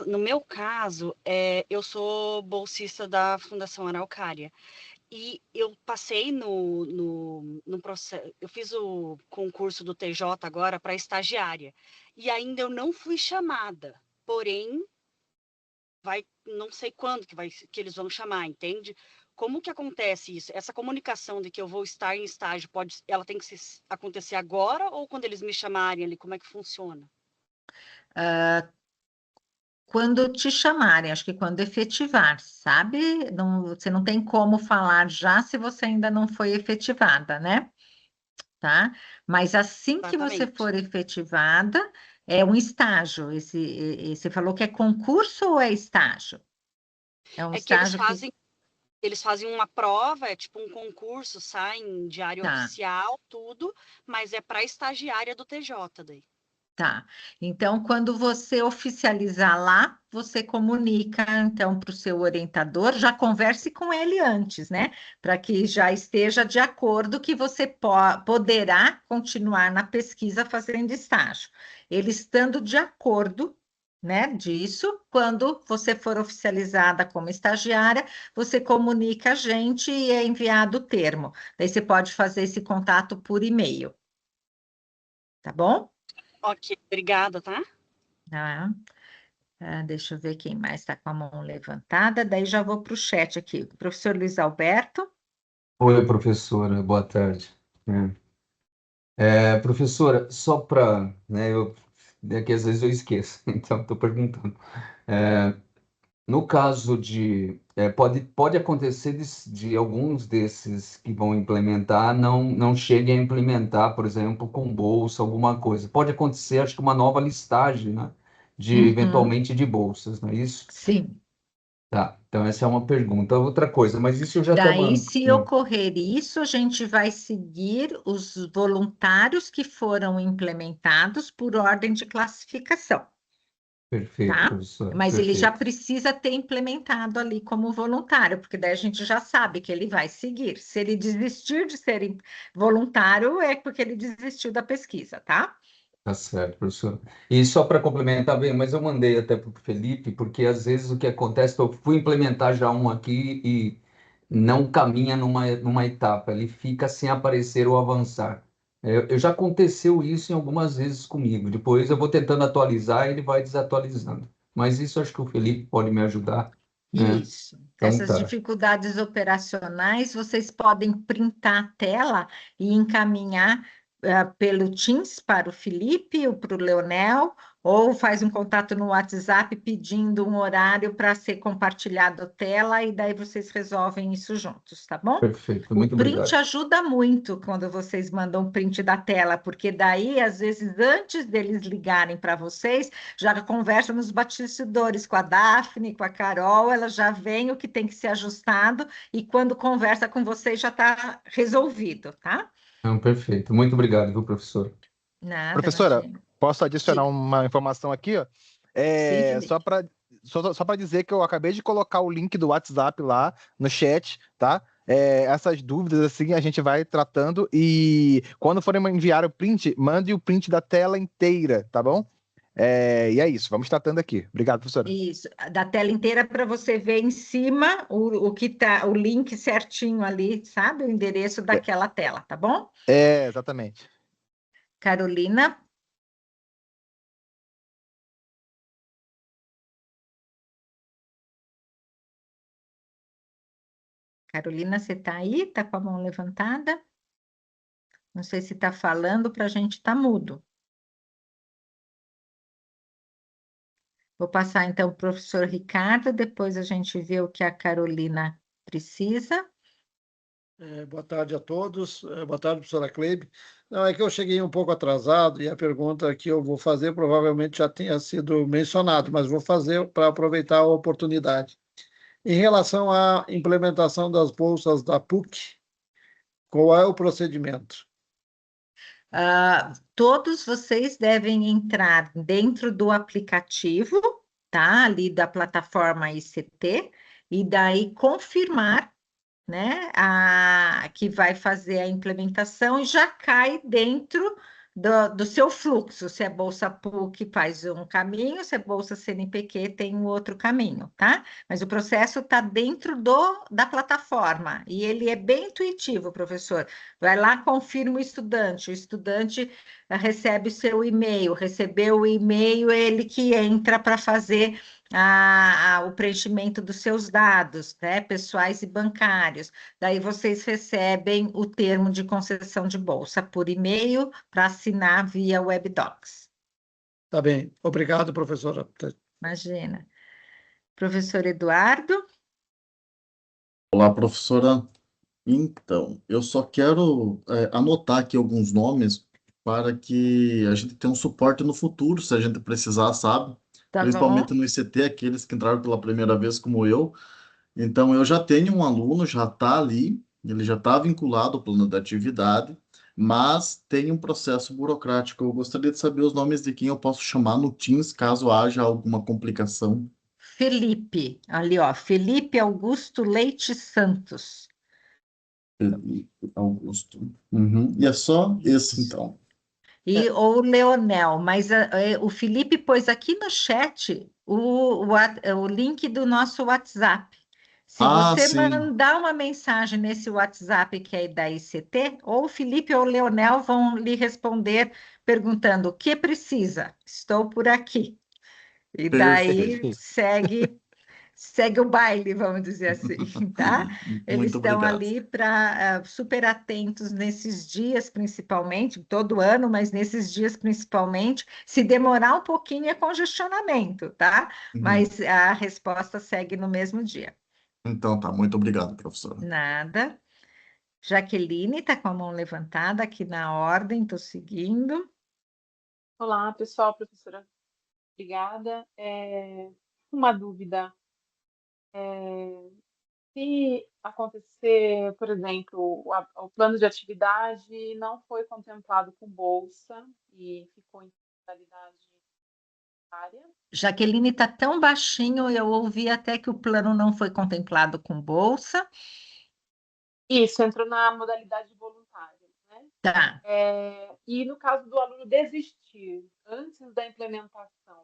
Speaker 7: No meu caso, eu sou bolsista da Fundação Araucária e eu passei no processo, eu fiz o concurso do TJ agora para estagiária e ainda eu não fui chamada, porém, não sei quando que eles vão chamar, entende? Como que acontece isso? Essa comunicação de que eu vou estar em estágio, ela tem que acontecer agora ou quando eles me chamarem ali? Como é que funciona?
Speaker 2: Quando te chamarem, acho que quando efetivar, sabe? Você não tem como falar já se você ainda não foi efetivada, né? Tá? Mas assim que você
Speaker 7: Exatamente.
Speaker 2: for efetivada, é um estágio. Você falou que é concurso ou é estágio? É um
Speaker 7: É que eles
Speaker 2: estágio
Speaker 7: fazem uma prova, é tipo um concurso, sai em diário
Speaker 2: Tá.
Speaker 7: oficial, tudo, mas é para estagiária do TJ daí.
Speaker 2: Tá. Então, quando você oficializar lá, você comunica, então, para o seu orientador, já converse com ele antes, né? Para que já esteja de acordo que você poderá continuar na pesquisa fazendo estágio. Ele estando de acordo, né, disso. Quando você for oficializada como estagiária, você comunica a gente e é enviado o termo. Daí você pode fazer esse contato por e-mail. Tá bom?
Speaker 7: Ok, obrigada, tá?
Speaker 2: Tá. Deixa eu ver quem mais está com a mão levantada. Daí já vou para o chat aqui. Professor Luiz Alberto.
Speaker 8: Oi, professora, boa tarde. Professora, só para, né, é que às vezes eu esqueço, então estou perguntando. No caso pode acontecer de alguns desses que vão implementar não cheguem a implementar, por exemplo, com bolsa, alguma coisa. Pode acontecer, acho que uma nova listagem, né, eventualmente de bolsas, não é isso?
Speaker 2: Sim.
Speaker 8: Tá, então essa é uma pergunta. Outra coisa, mas isso eu já
Speaker 2: Daí,
Speaker 8: estava...
Speaker 2: se ocorrer isso, a gente vai seguir os voluntários que foram implementados por ordem de classificação,
Speaker 8: Perfeito,
Speaker 2: tá?
Speaker 8: professor,
Speaker 2: Mas ele já
Speaker 8: perfeito.
Speaker 2: precisa ter implementado ali como voluntário, porque daí a gente já sabe que ele vai seguir. Se ele desistir de ser voluntário, é porque ele desistiu da pesquisa, tá?
Speaker 8: Tá certo, professor. E só para complementar bem, mas eu mandei até para o Felipe, porque às vezes o que acontece, eu fui implementar já um aqui e não caminha numa etapa, ele fica sem aparecer ou avançar. Já aconteceu isso em algumas vezes comigo. Depois eu vou tentando atualizar e ele vai desatualizando. Mas isso acho que o Felipe pode me ajudar, né?
Speaker 2: Isso.
Speaker 8: Então
Speaker 2: Essas
Speaker 8: tá.
Speaker 2: dificuldades operacionais, vocês podem printar a tela e encaminhar pelo Teams para o Felipe ou para o Leonel, ou faz um contato no WhatsApp pedindo um horário para ser compartilhado a tela, e daí vocês resolvem isso juntos, tá bom?
Speaker 8: Perfeito,
Speaker 2: O
Speaker 8: muito
Speaker 2: print
Speaker 8: obrigado.
Speaker 2: ajuda muito quando vocês mandam print da tela, porque daí, às vezes, antes deles ligarem para vocês, já conversam nos bastidores com a Daphne, com a Carol, ela já vem o que tem que ser ajustado, e quando conversa com vocês já está resolvido, tá?
Speaker 8: Não, perfeito. Muito obrigado, viu, professor?
Speaker 2: Nada,
Speaker 3: Professora,
Speaker 2: imagina.
Speaker 3: posso adicionar
Speaker 2: Diga.
Speaker 3: uma informação aqui, ó?
Speaker 2: Sim,
Speaker 3: Só
Speaker 2: Felipe.
Speaker 3: para dizer que eu acabei de colocar o link do WhatsApp lá no chat, tá? Essas dúvidas assim a gente vai tratando e quando forem enviar o print, mande o print da tela inteira, tá bom? E é isso, vamos tratando aqui. Obrigado, professora.
Speaker 2: Isso, da tela inteira para você ver em cima o que tá, o link certinho ali, sabe? O endereço daquela tela, tá bom?
Speaker 3: Exatamente.
Speaker 2: Carolina. Carolina, você está aí? Está com a mão levantada? Não sei se está falando, para a gente está mudo. Vou passar então para o professor Ricardo, depois a gente vê o que a Carolina precisa.
Speaker 9: Boa tarde a todos. Boa tarde, professora Kleib. Não, é que eu cheguei um pouco atrasado e a pergunta que eu vou fazer provavelmente já tenha sido mencionado, mas vou fazer para aproveitar a oportunidade. Em relação à implementação das bolsas da PUC, qual é o procedimento?
Speaker 2: Todos vocês devem entrar dentro do aplicativo, tá? Ali da plataforma ICT, e daí confirmar, né, que vai fazer a implementação e já cai dentro do seu fluxo. Se é Bolsa PUC, faz um caminho, se é Bolsa CNPq, tem um outro caminho, tá? Mas o processo está dentro da plataforma e ele é bem intuitivo, professor. Vai lá, confirma o estudante recebe o seu e-mail, recebeu o e-mail, ele que entra para fazer o preenchimento dos seus dados, né, pessoais e bancários. Daí vocês recebem o termo de concessão de bolsa por e-mail para assinar via WebDocs.
Speaker 9: Tá bem. Obrigado, professora.
Speaker 2: Imagina. Professor Eduardo?
Speaker 10: Olá, professora. Então, eu só quero anotar aqui alguns nomes para que a gente tenha um suporte no futuro, se a gente precisar, sabe?
Speaker 2: Tá bom.
Speaker 10: Principalmente no ICT, aqueles que entraram pela primeira vez, como eu. Então, eu já tenho um aluno, já está ali, ele já está vinculado ao plano de atividade, mas tem um processo burocrático. Eu gostaria de saber os nomes de quem eu posso chamar no Teams, caso haja alguma complicação.
Speaker 2: Felipe, ali ó, Felipe Augusto Leite Santos.
Speaker 10: Felipe Augusto. Uhum. E é só esse, então.
Speaker 2: ou Leonel, mas o Felipe pôs aqui no chat o link do nosso WhatsApp. Se você
Speaker 10: sim.
Speaker 2: mandar uma mensagem nesse WhatsApp que é da ICT, ou o Felipe ou o Leonel vão lhe responder perguntando o que precisa. Estou por aqui. E daí
Speaker 10: Perfeito.
Speaker 2: segue o baile, vamos dizer assim, tá? Eles
Speaker 10: Muito
Speaker 2: estão
Speaker 10: obrigado.
Speaker 2: ali para super atentos nesses dias, principalmente, todo ano, mas nesses dias principalmente. Se demorar um pouquinho é congestionamento, tá? Mas a resposta segue no mesmo dia.
Speaker 10: Então tá, muito obrigado, professora.
Speaker 2: Nada. Jaqueline está com a mão levantada aqui na ordem, estou seguindo.
Speaker 11: Olá, pessoal, professora. Obrigada. Uma dúvida. Se acontecer, por exemplo, o plano de atividade não foi contemplado com bolsa e ficou em modalidade área.
Speaker 2: Jaqueline está tão baixinho, eu ouvi até que o plano não foi contemplado com bolsa.
Speaker 11: Isso, entrou na modalidade voluntária, né?
Speaker 2: Tá.
Speaker 11: E no caso do aluno desistir antes da implementação,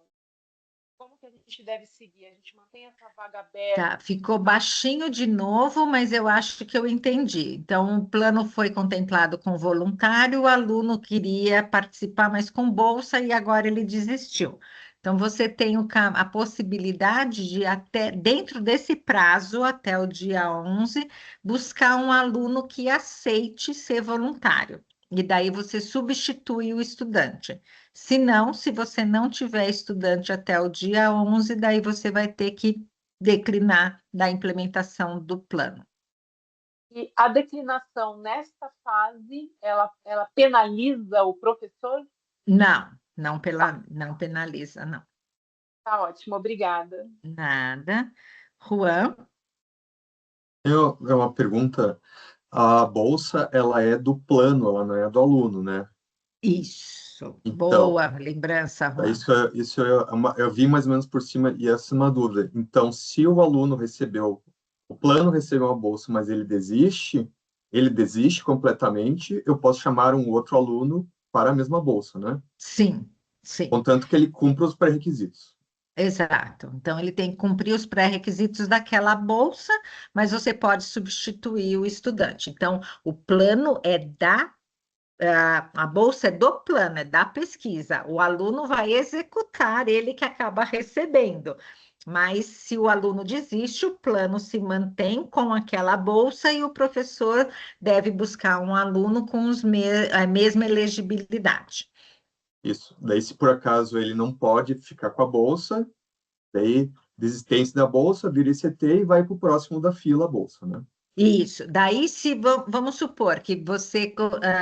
Speaker 11: como que a gente deve seguir? A gente mantém essa vaga aberta?
Speaker 2: Tá, ficou baixinho de novo, mas eu acho que eu entendi. Então, o plano foi contemplado com voluntário, o aluno queria participar, mas com bolsa, e agora ele desistiu. Então, você tem a possibilidade de, até dentro desse prazo, até o dia 11, buscar um aluno que aceite ser voluntário. E daí você substitui o estudante. Se não, se você não tiver estudante até o dia 11, daí você vai ter que declinar da implementação do plano.
Speaker 11: E a declinação nesta fase, ela penaliza o professor?
Speaker 2: Não penaliza, não.
Speaker 11: Tá ótimo, obrigada.
Speaker 2: Nada. Juan?
Speaker 12: É uma pergunta. A bolsa, ela é do plano, ela não é do aluno, né?
Speaker 2: Isso.
Speaker 12: Então,
Speaker 2: Boa lembrança, Juan.
Speaker 12: isso eu vi mais ou menos por cima e essa é uma dúvida. Então, se o aluno o plano recebeu uma bolsa, mas ele desiste completamente, eu posso chamar um outro aluno para a mesma bolsa, né?
Speaker 2: Sim, sim.
Speaker 12: Contanto que ele cumpra os pré-requisitos.
Speaker 2: Exato. Então, ele tem que cumprir os pré-requisitos daquela bolsa, mas você pode substituir o estudante. Então, o plano é a bolsa é do plano, é da pesquisa. O aluno vai executar, ele que acaba recebendo. Mas se o aluno desiste, o plano se mantém com aquela bolsa e o professor deve buscar um aluno com a mesma elegibilidade.
Speaker 12: Isso. Daí, se por acaso ele não pode ficar com a bolsa, daí desistência da bolsa, vira ICT e vai para o próximo da fila a bolsa, né?
Speaker 2: Isso. Daí, se vamos supor que você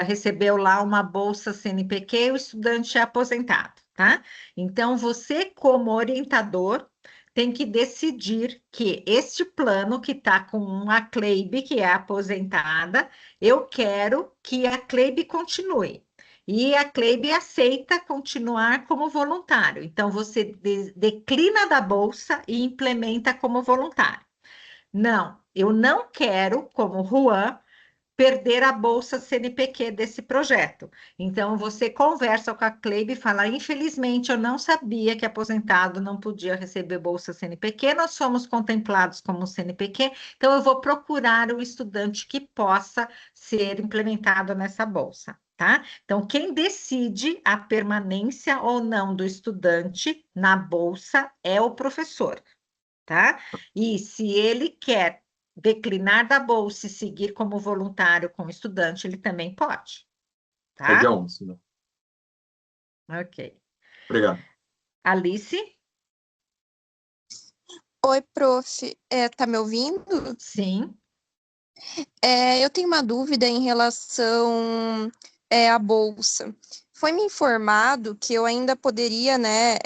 Speaker 2: recebeu lá uma bolsa CNPq e o estudante é aposentado, tá? Então, você, como orientador, tem que decidir que este plano que está com a Cleib, que é aposentada, eu quero que a Cleib continue. E a Cleib aceita continuar como voluntário. Então, você declina da bolsa e implementa como voluntário. Não, eu não quero, como Juan, perder a bolsa CNPq desse projeto. Então, você conversa com a Cleib e fala, infelizmente, eu não sabia que aposentado não podia receber bolsa CNPq, nós fomos contemplados como CNPq, então eu vou procurar o estudante que possa ser implementado nessa bolsa, tá? Então, quem decide a permanência ou não do estudante na bolsa é o professor, tá? E se ele quer declinar da bolsa e seguir como voluntário com estudante, ele também pode,
Speaker 12: É dia
Speaker 2: tá?
Speaker 12: 11, né?
Speaker 2: Ok.
Speaker 12: Obrigado.
Speaker 2: Alice?
Speaker 13: Oi, prof. Tá me ouvindo?
Speaker 2: Sim.
Speaker 13: Eu tenho uma dúvida em relação à bolsa. Foi me informado que eu ainda poderia, né,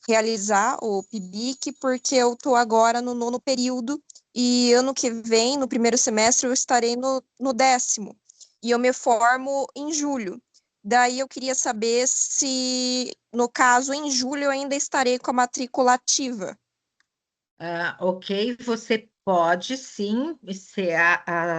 Speaker 13: realizar o PIBIC, porque eu estou agora no 9º período e ano que vem, no primeiro semestre, eu estarei no 10º. E eu me formo em julho. Daí eu queria saber se, no caso, em julho eu ainda estarei com a matrícula ativa.
Speaker 2: Ok, você pode sim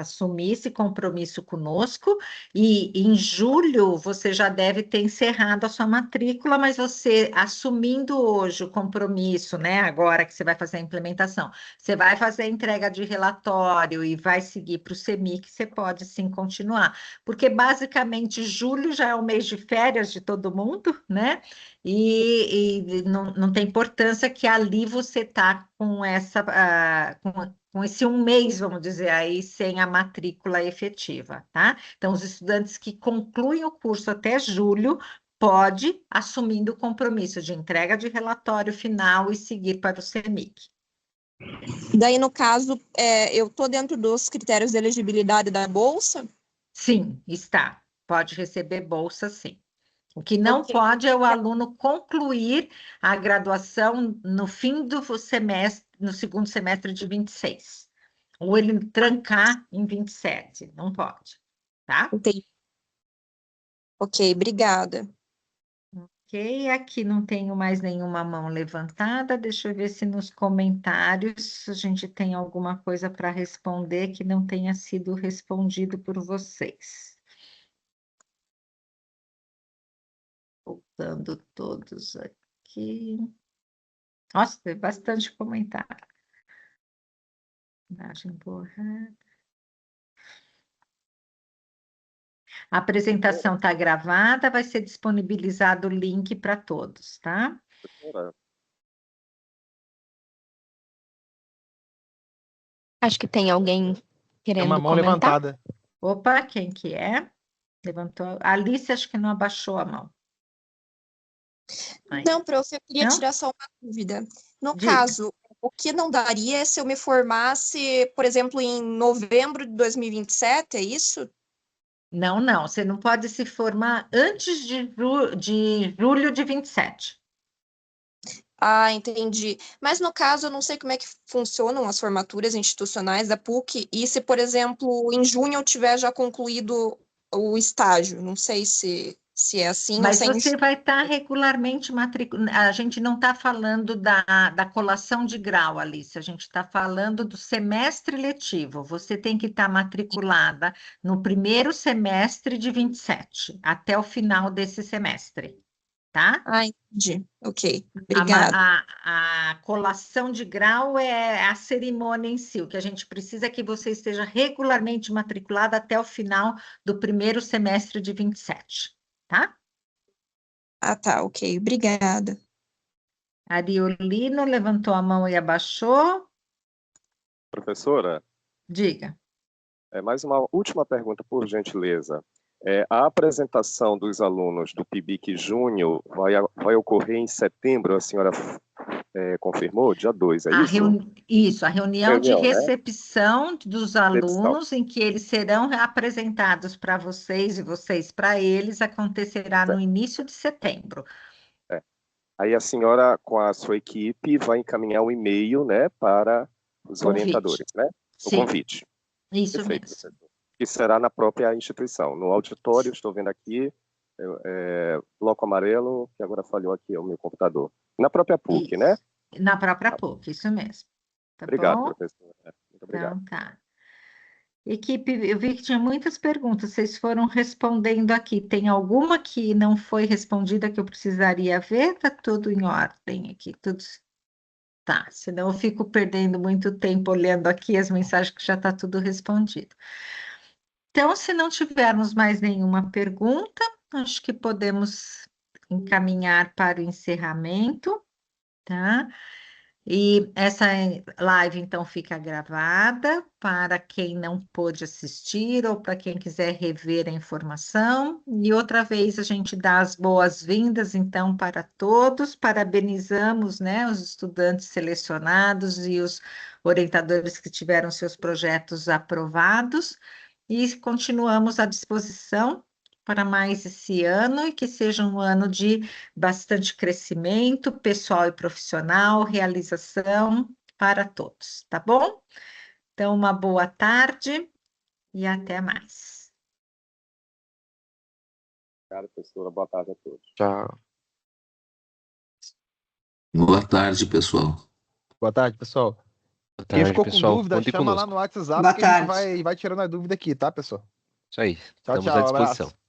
Speaker 2: assumir esse compromisso conosco, e em julho você já deve ter encerrado a sua matrícula, mas você assumindo hoje o compromisso, né? Agora que você vai fazer a implementação, você vai fazer a entrega de relatório e vai seguir para o CEMIC, você pode sim continuar, porque basicamente julho já é o mês de férias de todo mundo, né? E não tem importância que ali você está com com esse um mês, vamos dizer aí, sem a matrícula efetiva, tá? Então, os estudantes que concluem o curso até julho, pode, assumindo o compromisso de entrega de relatório final e seguir para o CEMIC.
Speaker 13: Daí, no caso, eu estou dentro dos critérios de elegibilidade da Bolsa?
Speaker 2: Sim, está. Pode receber bolsa, sim. O que não
Speaker 13: Ok.
Speaker 2: pode é o aluno concluir a graduação no fim do semestre, no segundo semestre de 26. Ou ele trancar em 27. Não pode, tá?
Speaker 13: Entendi. Ok, obrigada.
Speaker 2: Ok, aqui não tenho mais nenhuma mão levantada. Deixa eu ver se nos comentários a gente tem alguma coisa para responder que não tenha sido respondido por vocês. Voltando todos aqui. Nossa, tem bastante comentário. Imagem borrada. A apresentação está gravada, vai ser disponibilizado o link para todos, tá?
Speaker 13: Acho que tem alguém
Speaker 3: Tem
Speaker 13: querendo
Speaker 3: uma mão
Speaker 13: comentar.
Speaker 3: levantada.
Speaker 2: Opa, quem que é? Levantou. A Alice, acho que não abaixou a mão. Aí.
Speaker 13: Não, prof, eu queria
Speaker 2: Não?
Speaker 13: tirar só uma dúvida. No
Speaker 2: Diga.
Speaker 13: caso, o que não daria é se eu me formasse, por exemplo, em novembro de 2027, é isso?
Speaker 2: Não, não. Você não pode se formar antes de julho de 27.
Speaker 13: Ah, entendi. Mas no caso, eu não sei como é que funcionam as formaturas institucionais da PUC, e se, por exemplo, em junho eu tiver já concluído o estágio, não sei se é assim ou
Speaker 2: Mas
Speaker 13: se é em
Speaker 2: você vai estar regularmente matriculado. A gente não está falando da colação de grau, Alice. A gente está falando do semestre letivo. Você tem que estar matriculada no primeiro semestre de 27, até o final desse semestre, tá?
Speaker 13: Ah, entendi. Ok,
Speaker 2: A,
Speaker 13: obrigada.
Speaker 2: a colação de grau é a cerimônia em si. O que a gente precisa é que você esteja regularmente matriculada até o final do primeiro semestre de 27, tá?
Speaker 13: Ah, tá, ok, obrigada.
Speaker 2: Ariolino levantou a mão e abaixou.
Speaker 5: Professora,
Speaker 2: Diga.
Speaker 5: mais uma última pergunta, por gentileza. A apresentação dos alunos do PIBIC Júnior vai ocorrer em setembro, a senhora confirmou? Dia 2, é isso?
Speaker 2: Isso, a reunião de
Speaker 5: Reunião, né?
Speaker 2: recepção dos alunos, em que eles serão apresentados para vocês e vocês para eles, acontecerá no início de setembro.
Speaker 5: Aí a senhora, com a sua equipe, vai encaminhar um e-mail, né, para os
Speaker 2: Convite.
Speaker 5: orientadores, né? O
Speaker 2: Sim.
Speaker 5: convite.
Speaker 2: Isso
Speaker 5: Perfeito,
Speaker 2: mesmo.
Speaker 5: professor. Que será na própria instituição, no auditório, estou vendo aqui, bloco amarelo, que agora falhou aqui o meu computador. Na própria PUC, né?
Speaker 2: Na própria PUC, isso mesmo. Tá
Speaker 5: Obrigado,
Speaker 2: bom?
Speaker 5: professor. Muito obrigado.
Speaker 2: Então, tá. Equipe, eu vi que tinha muitas perguntas, vocês foram respondendo aqui. Tem alguma que não foi respondida que eu precisaria ver? Tá tudo em ordem aqui, tudo. Tá, senão eu fico perdendo muito tempo olhando aqui as mensagens que já está tudo respondido. Então, se não tivermos mais nenhuma pergunta, acho que podemos encaminhar para o encerramento, tá? E essa live, então, fica gravada para quem não pôde assistir ou para quem quiser rever a informação. E outra vez a gente dá as boas-vindas, então, para todos. Parabenizamos, né, os estudantes selecionados e os orientadores que tiveram seus projetos aprovados. E continuamos à disposição para mais esse ano e que seja um ano de bastante crescimento pessoal e profissional, realização para todos, tá bom? Então, uma boa tarde e até mais.
Speaker 5: Obrigado, professora. Boa tarde a todos.
Speaker 3: Tchau.
Speaker 14: Boa tarde, pessoal.
Speaker 3: Boa tarde, pessoal. Quem
Speaker 14: tarde,
Speaker 3: ficou com
Speaker 14: pessoal.
Speaker 3: dúvida,
Speaker 14: Contem
Speaker 3: chama lá
Speaker 14: conosco.
Speaker 3: no WhatsApp
Speaker 15: Boa
Speaker 3: que a gente
Speaker 15: tarde.
Speaker 3: vai tirando a dúvida aqui, tá, pessoal?
Speaker 14: Isso aí.
Speaker 3: Tchau,
Speaker 14: Estamos à
Speaker 3: tchau,
Speaker 14: disposição.
Speaker 3: abraço.